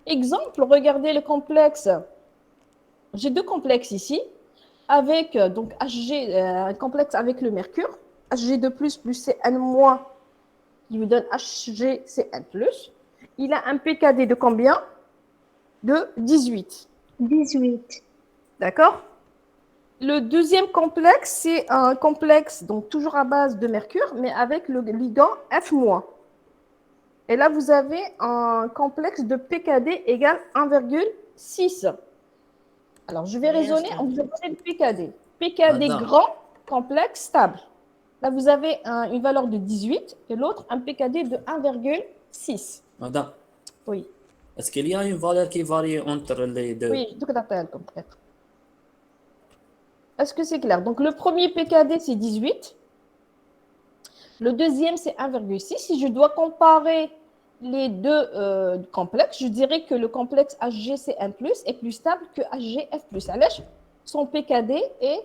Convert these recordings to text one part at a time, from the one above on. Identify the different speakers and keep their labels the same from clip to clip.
Speaker 1: Exemple, regardez le complexe. J'ai deux complexes ici, avec donc Hg, un complexe avec le mercure, Hg2 plus Cn moins, qui vous donne HgCn plus. Il a un pKd de combien? De 18.
Speaker 2: 18.
Speaker 1: D'accord? Le deuxième complexe, c'est un complexe, donc toujours à base de mercure, mais avec le ligand F-. Et là, vous avez un complexe de pKd égale 1,6. Alors, je vais raisonner, on vous a donné le pKd. pKd
Speaker 3: Madame,
Speaker 1: grand, complexe, stable. Là, vous avez une valeur de 18 et l'autre, un pKd de 1,6.
Speaker 3: madame,
Speaker 1: Oui,
Speaker 3: est-ce qu'il y a une valeur qui varie entre les deux?
Speaker 1: oui, tout à fait, peut-être. Est-ce que c'est clair? Donc, le premier pKd, c'est 18. Le deuxième, c'est 1,6. Si je dois comparer les deux complexes, je dirais que le complexe HgCN+, est plus stable que HgF+. Alors, son pKd est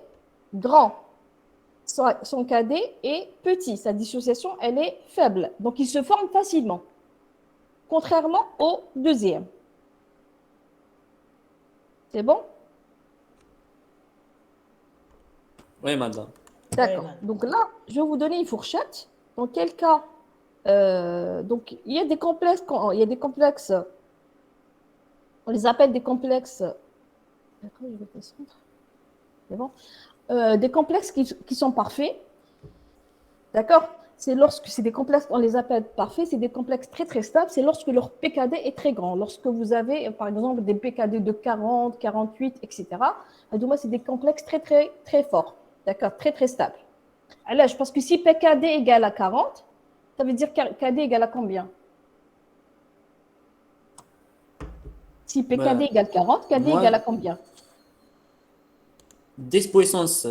Speaker 1: grand. Son KD est petit. Sa dissociation, elle est faible. Donc, il se forme facilement. Contrairement au deuxième. C'est bon?
Speaker 3: Oui, madame.
Speaker 1: D'accord. Donc là, je vais vous donner une fourchette. Dans quel cas donc, il y a des complexes, on les appelle des complexes. D'accord, je vais descendre. C'est bon. Des complexes qui sont parfaits. D'accord? C'est lorsque c'est des complexes, on les appelle parfaits, c'est des complexes très très stables, c'est lorsque leur pKd est très grand. Lorsque vous avez, par exemple, des pKd de 40, 48, etc., c'est des complexes très très très forts. D'accord? Très très stables. Alors, parce que si pKd égale à 40, ça veut dire KD égale à combien? Si pKd
Speaker 3: Mais
Speaker 1: égale 40, KD égale à
Speaker 3: moi,
Speaker 1: combien?
Speaker 3: 10 puissance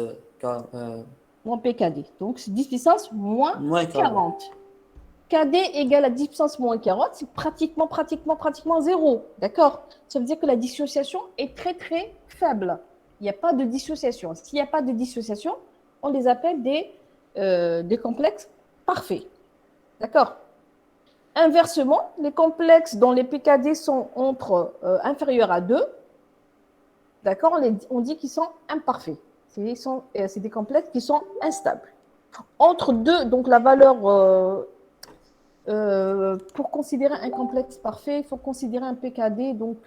Speaker 1: Moins pKd. Donc, c'est 10 puissance moins
Speaker 3: moins 40.
Speaker 1: 40. KD égale à 10 puissance moins 40, c'est pratiquement zéro. D'accord? Ça veut dire que la dissociation est très, très faible. Il n'y a pas de dissociation. S'il n'y a pas de dissociation, on les appelle des complexes parfaits. D'accord? Inversement, les complexes dont les pKd sont inférieurs à 2, d'accord, on dit qu'ils sont imparfaits. C'est des complexes qui sont instables. Entre 2, donc la valeur pour considérer un complexe parfait, il faut considérer un pKd donc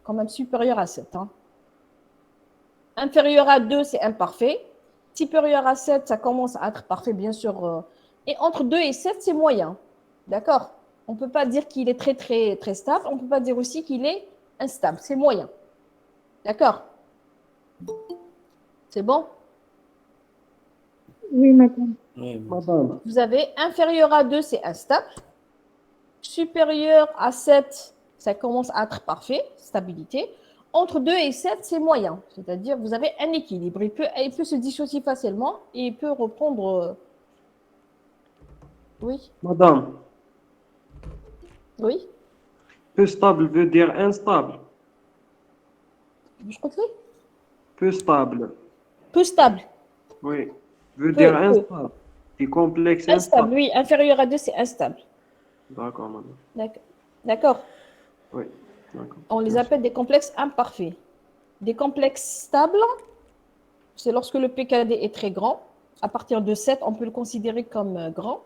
Speaker 1: quand même supérieur à 7. Hein. Inférieur à 2, c'est imparfait. Supérieur à 7, ça commence à être parfait, bien sûr. Et entre 2 et 7, c'est moyen. D'accord? On ne peut pas dire qu'il est très, très, très stable. On ne peut pas dire aussi qu'il est instable. C'est moyen. D'accord? C'est bon?
Speaker 2: Oui, madame.
Speaker 3: Oui,
Speaker 4: Madame,
Speaker 1: Vous avez inférieur à 2, c'est instable. Supérieur à 7, ça commence à être parfait, stabilité. Entre 2 et 7, c'est moyen. C'est-à-dire vous avez un équilibre. Il peut se dissocier facilement et il peut reprendre. Oui,
Speaker 4: madame,
Speaker 1: oui.
Speaker 4: peu stable veut dire instable.
Speaker 1: Je crois que oui.
Speaker 4: Peu stable,
Speaker 1: Peu stable.
Speaker 4: oui, veut dire
Speaker 1: Peu.
Speaker 4: instable. Et complexe
Speaker 1: Instable,
Speaker 4: instable.
Speaker 1: oui. Inférieur à 2, c'est instable.
Speaker 4: D'accord, madame.
Speaker 1: D'accord.
Speaker 4: Oui, d'accord.
Speaker 1: On les
Speaker 4: Merci.
Speaker 1: appelle des complexes imparfaits. Des complexes stables, c'est lorsque le pKd est très grand. À partir de 7, on peut le considérer comme grand.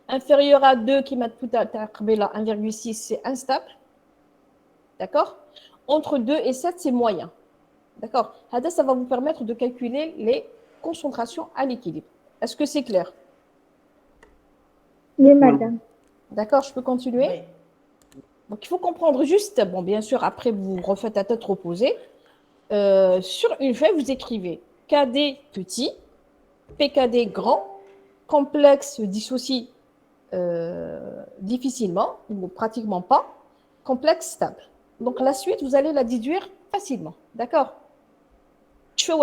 Speaker 1: Inférieur à 2, qui m'a tout à 1,6, c'est instable. D'accord? Entre 2 et 7, c'est moyen. D'accord? Ça va vous permettre de calculer les concentrations à l'équilibre. Est-ce que c'est clair?
Speaker 2: Oui,
Speaker 4: Oui.
Speaker 2: madame.
Speaker 1: D'accord, je peux continuer?
Speaker 5: Oui.
Speaker 1: Donc, il faut comprendre juste, bon, bien sûr, après, vous refaites à tête reposée. Sur une feuille, vous écrivez KD petit, PKD grand, complexe dissocie difficilement ou pratiquement pas, complexe stable. Donc, la suite, vous allez la déduire facilement. D'accord? Ça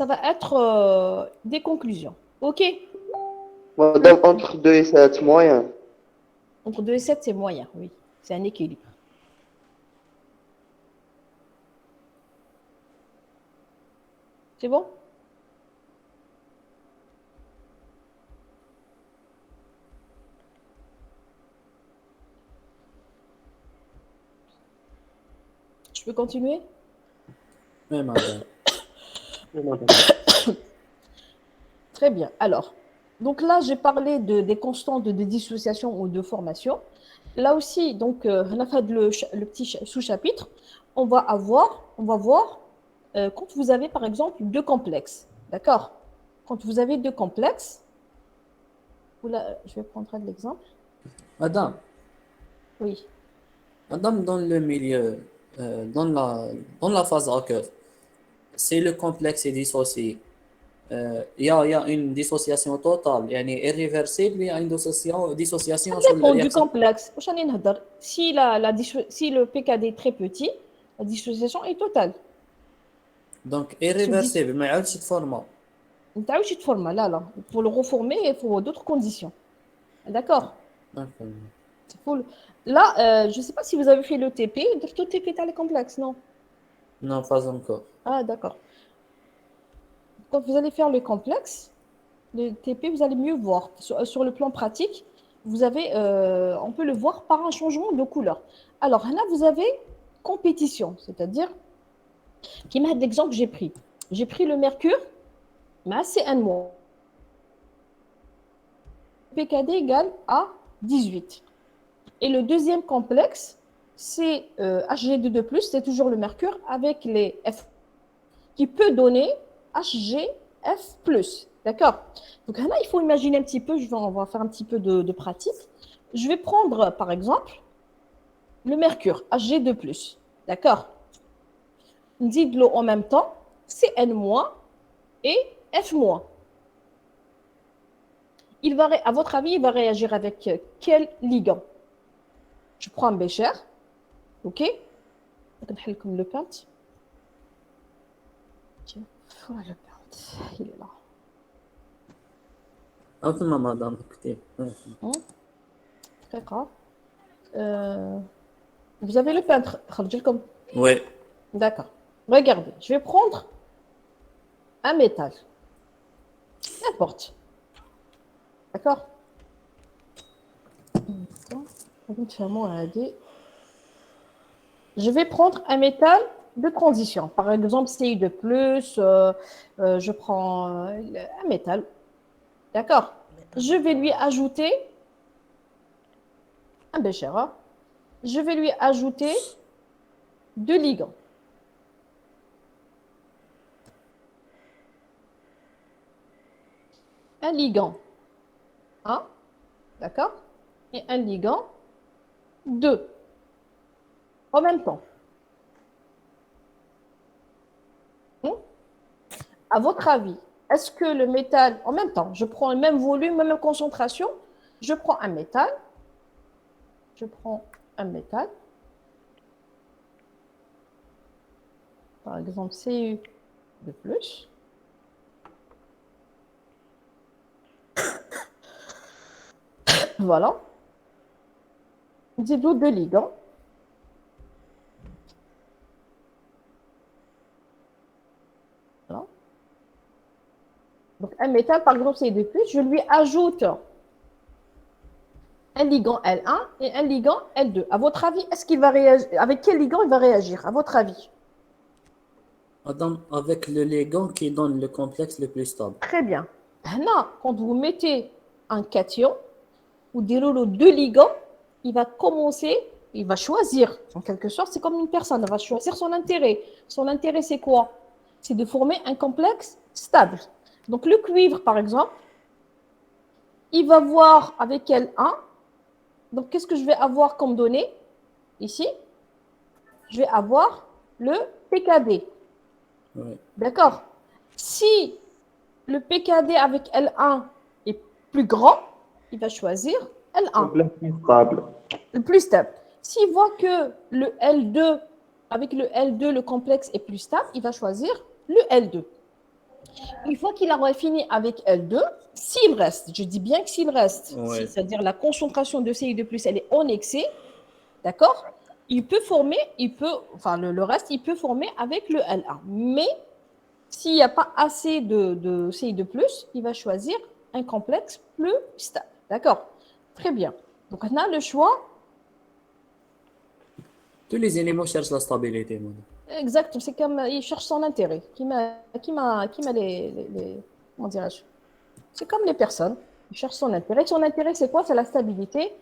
Speaker 1: va être des conclusions. OK?
Speaker 6: Madame, entre 2 et 7, moyen.
Speaker 1: Entre 2 et 7, c'est moyen, oui. C'est un équilibre. C'est bon? Je peux continuer?
Speaker 3: Oui, madame.
Speaker 4: Oui, madame.
Speaker 1: Très bien. Alors, donc là, j'ai parlé des constantes de dissociation ou de formation. Là aussi, donc, on a fait le petit sous-chapitre. On va voir quand vous avez, par exemple, deux complexes. D'accord? Quand vous avez deux complexes, je vais prendre un exemple.
Speaker 3: Madame,
Speaker 1: Oui.
Speaker 3: madame, dans le milieu, dans la phase à cœur, si le complexe est dissocié, il y a une dissociation totale, يعني irréversible, il y a une dissociation sur
Speaker 1: Dépend du
Speaker 3: le
Speaker 1: complexe. Si le PKD est très petit, la dissociation est totale.
Speaker 3: Donc
Speaker 1: Se dis-
Speaker 3: irréversible ما يعاودش يتفورما.
Speaker 1: تعاودش تفورما. Là. Pour le reformer, il faut d'autres conditions. D'accord?
Speaker 3: D'accord.
Speaker 1: Là, je ne sais pas si vous avez fait le TP. Le TP, tu as les complexes, non?
Speaker 3: Non, pas encore.
Speaker 1: Ah, d'accord. Quand vous allez faire le complexe, le TP, vous allez mieux voir. Sur le plan pratique, on peut le voir par un changement de couleur. Alors là, vous avez compétition, c'est-à-dire, qui m'a l'exemple que j'ai pris. J'ai pris le mercure, mais c'est un mois. PKD égale à 18. Et le deuxième complexe, c'est Hg2+, c'est toujours le mercure, avec les F, qui peut donner HgF+. D'accord? Donc là, il faut imaginer un petit peu, on va faire un petit peu de pratique. Je vais prendre, par exemple, le mercure, Hg2+. D'accord? On dit de l'eau en même temps, Cn- et F-. À votre avis, il va réagir avec quel ligand? Je prends un bécher, ok? Je vais comme le paint. Tiens, voilà le paint, il est là.
Speaker 3: أتما madame, écoutez.
Speaker 1: Très grave. Vous avez le peintre, comme.
Speaker 3: Oui.
Speaker 1: D'accord. Regardez, je vais prendre un métal. N'importe. D'accord? Je vais prendre un métal de transition. Par exemple, Ci2+, je prends un métal. D'accord? Je vais lui ajouter un bécher. Je vais lui ajouter deux ligands. Un ligand 1, d'accord? Et un ligand 2, en même temps. À votre avis, est-ce que le métal, en même temps, je prends le même volume, même concentration, je prends un métal, par exemple Cu2+, voilà, j'ai deux ligands, voilà. Donc un métal, par exemple Ci2+, je lui ajoute un ligand L1 et un ligand L2. À votre avis, est-ce qu'il va réagir? Avec quel ligand il va réagir, à votre avis?
Speaker 3: Madame, avec le ligand qui donne le complexe le plus stable.
Speaker 1: Très bien. Là, quand vous mettez un cation, vous déroulez deux ligands, il va choisir. En quelque sorte, c'est comme une personne, elle va choisir son intérêt. Son intérêt, c'est quoi? C'est de former un complexe stable. Donc, le cuivre, par exemple, il va voir avec L1. Donc, qu'est-ce que je vais avoir comme donnée ici? Je vais avoir le PKD.
Speaker 3: Oui.
Speaker 1: D'accord? Si le PKD avec L1 est plus grand, il va choisir L1.
Speaker 4: Complexe stable.
Speaker 1: Le plus stable. S'il voit que avec le L2, le complexe est plus stable, il va choisir le L2. Une fois qu'il aura fini avec L2, s'il reste, je dis bien que s'il reste,
Speaker 3: Ouais.
Speaker 1: c'est-à-dire la concentration de Ci2+, elle est en excès, d'accord? Le reste, il peut former avec le L1. Mais s'il n'y a pas assez de Ci2+, il va choisir un complexe plus stable, d'accord? Très bien. Donc, on a le choix
Speaker 3: Tous les éléments cherchent la stabilité, madame.
Speaker 1: Exact, c'est comme il cherche son intérêt. Comment dirais-je? C'est comme les personnes. Ils cherchent son intérêt. Son intérêt, c'est quoi? C'est la stabilité.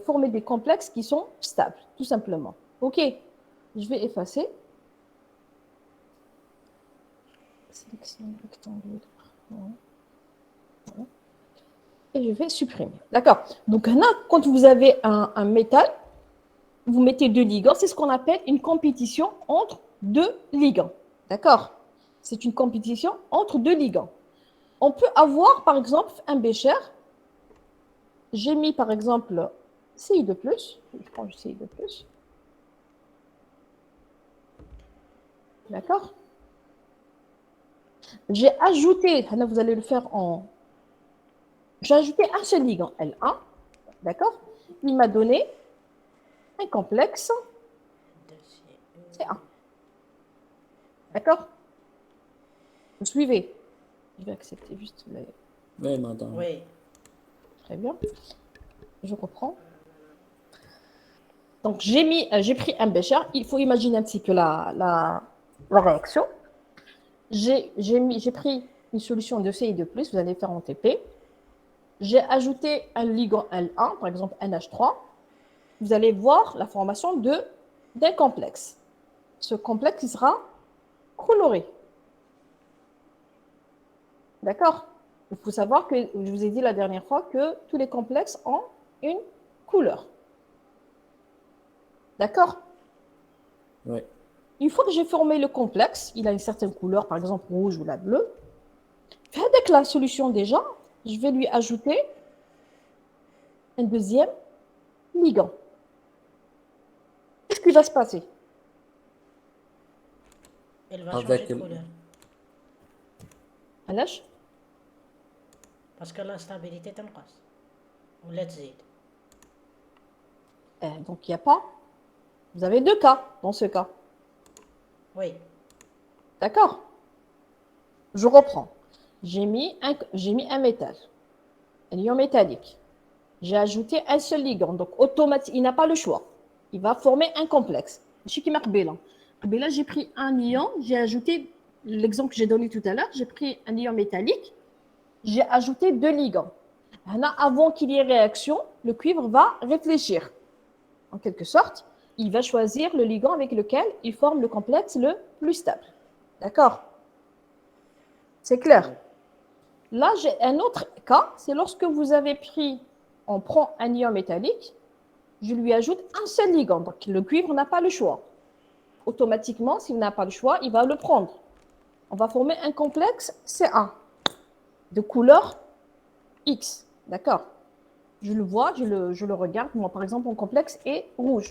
Speaker 1: Former des complexes qui sont stables, tout simplement. OK, je vais effacer. Sélection rectangulaire. Voilà. Et je vais supprimer. D'accord. Donc là, quand vous avez un métal, vous mettez deux ligands. C'est ce qu'on appelle une compétition entre deux ligands. D'accord. C'est une compétition entre deux ligands. On peut avoir, par exemple, un bécher. J'ai mis, par exemple, CI de plus. Je prends du CI de plus. D'accord. J'ai ajouté, là vous allez le faire en... J'ai ajouté un seul ligand, L1. D'accord. Il m'a donné un complexe C1. D'accord. Vous suivez. Je vais accepter juste les...
Speaker 3: Oui, madame.
Speaker 2: Oui.
Speaker 1: Très bien. Je reprends. Donc, j'ai pris un bécher. Il faut imaginer un petit peu la réaction. J'ai pris une solution de CI de plus. Vous allez faire en TP. J'ai ajouté un ligand L1, par exemple NH3. Vous allez voir la formation d'un complexe. Ce complexe, il sera coloré. D'accord? Il faut savoir que je vous ai dit la dernière fois que tous les complexes ont une couleur. D'accord?
Speaker 3: Oui.
Speaker 1: Une fois que j'ai formé le complexe, il a une certaine couleur, par exemple rouge ou la bleue. Avec la solution déjà, je vais lui ajouter un deuxième ligand. Qu'est-ce qui va se passer?
Speaker 2: Elle va
Speaker 3: Avec
Speaker 2: changer de couleur.
Speaker 1: علاش؟
Speaker 2: Parce que l'instabilité تنقص ولا تزيد.
Speaker 1: Donc, il n'y a pas. Vous avez deux cas dans ce cas.
Speaker 2: Oui.
Speaker 1: D'accord? Je reprends. J'ai mis un métal, un ion métallique. J'ai ajouté un seul ligand. Donc, automatiquement, il n'a pas le choix. Il va former un complexe. Je suis là, j'ai pris un ion, j'ai ajouté, l'exemple que j'ai donné tout à l'heure, j'ai pris un ion métallique, j'ai ajouté deux ligands. Avant qu'il y ait réaction, le cuivre va réfléchir. En quelque sorte, il va choisir le ligand avec lequel il forme le complexe le plus stable. D'accord? C'est clair? Là, j'ai un autre cas, c'est lorsque vous avez pris, on prend un ion métallique, je lui ajoute un seul ligand. Donc, le cuivre n'a pas le choix. Automatiquement, s'il n'a pas le choix, il va le prendre. On va former un complexe C1 de couleur X. D'accord? Je le vois, je le regarde. Moi, par exemple, mon complexe est rouge.